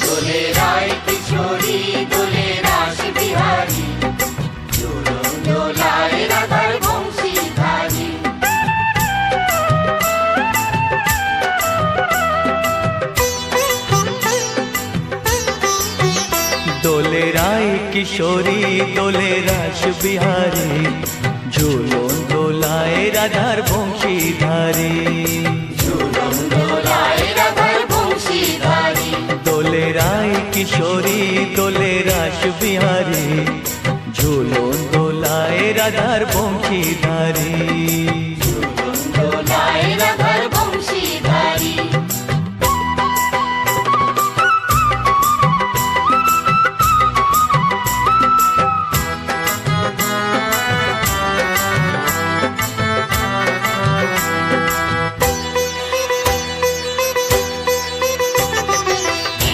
দোলে রায় কিশোরী দোলে রাস বিহারী, ঝুলন দোলায় রাধার বংশীধারী। দোলে রায় কিশোরী দোলে রাস বিহারী, ঝুলন দোলায় রাধার বংশীধারী। ঝুলন দোলায় রাধার বংশীধারী। দোলে রায় কিশোরী দোলে রাস বিহারী, ঝুলন দোলায় রাধার